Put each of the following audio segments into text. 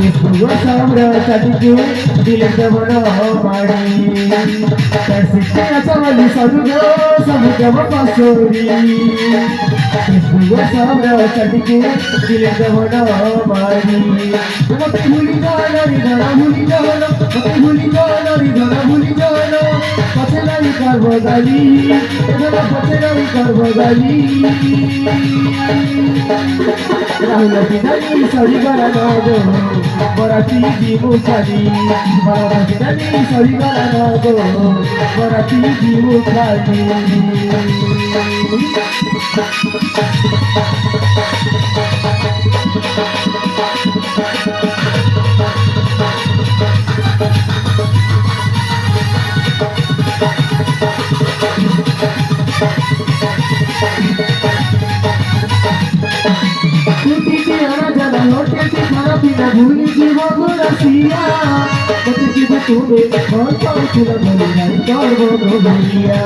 सामरा चटके दिल बनो माड़ी कैसे चवली सब जब पसोरी सामरा चटके दिल बनो माड़ी भूली जानो रिधना भूली जानो भूली जानो रिधना भूली जानो पछे नहीं करबो गाली पछे नहीं करबो गाली राहुल पितानी सरी करा गो बराती दी मुखानी राहुल पितानी सरी करा गो बराती दी मुखानी भूली जीवन रसिया बच्ची तुम्हें और पाउचुला भूलिया करबो भूलिया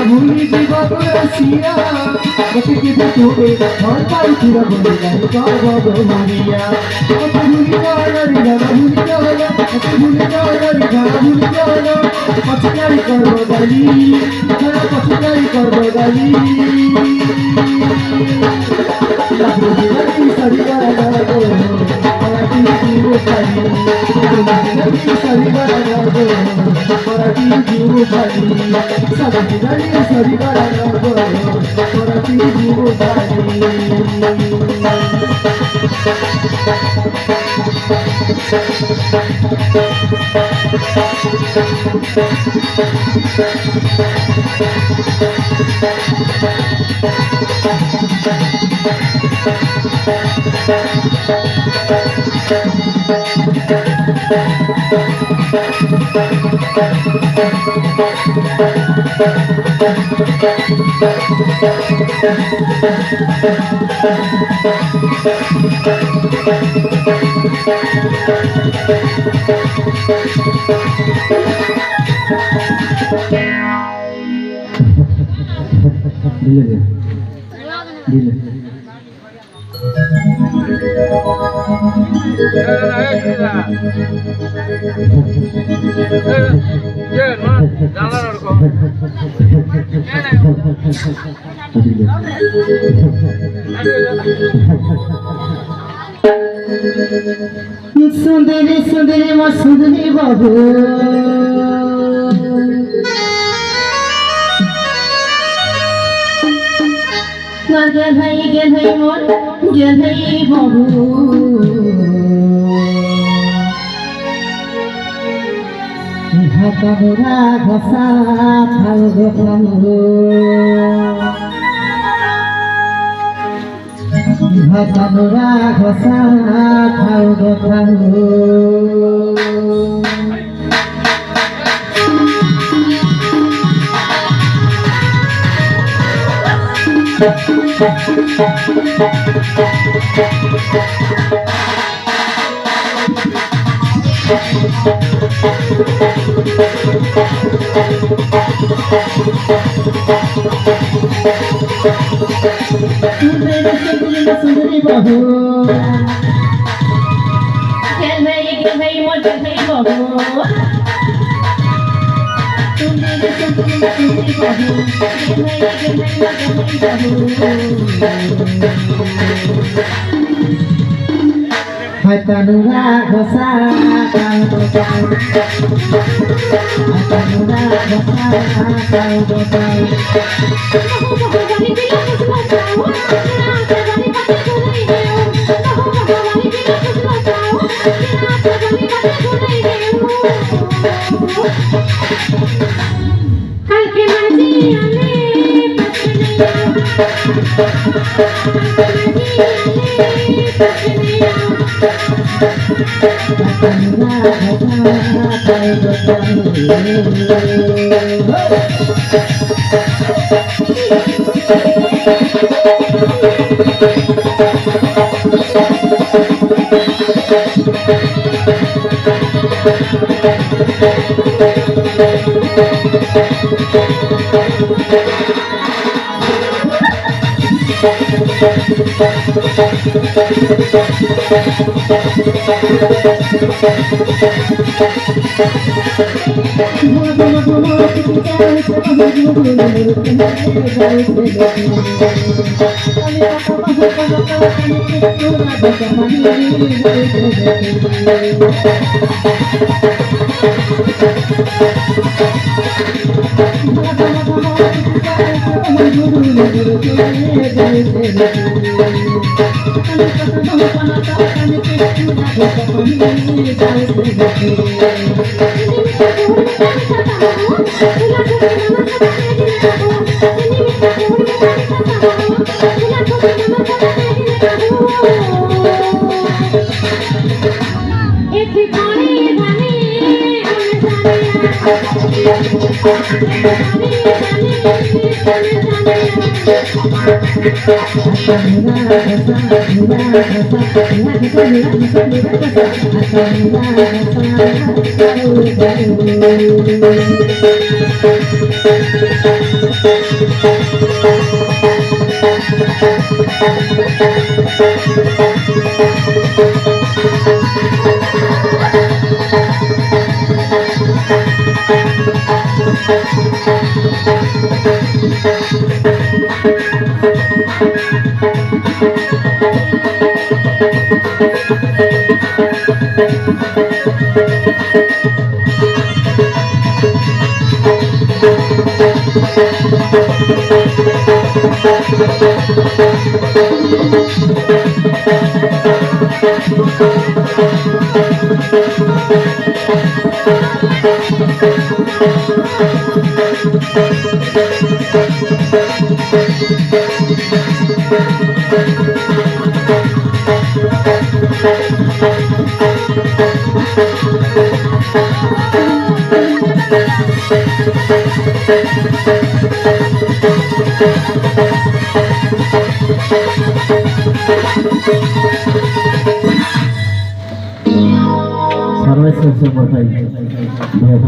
भूली जीवन रसिया बच्ची तुम्हें और पाउचुला भूलिया करबो भूलिया भूली जाना भूली जाना भूली जाना भूली जाना पछताई करबो गाली पछताई करबो गाली सरी करा गो बराती दी मुखानी सरी करा गो बराती दी मुखानी सरी करा गो बराती दी मुखानी सुंदरी सुंदरी सुंदरी बाबू गे भाई मोर गे भाई बाबू भाता घसा खाओ गो भाता घसा खाओ गो सुंदरी बहू खेल भाई मोर खेल भाई बहू सुंदरी बहू खेल भाई हतनुरा घसा हतनुरा घसा सर्वश्रेष्ठ बताई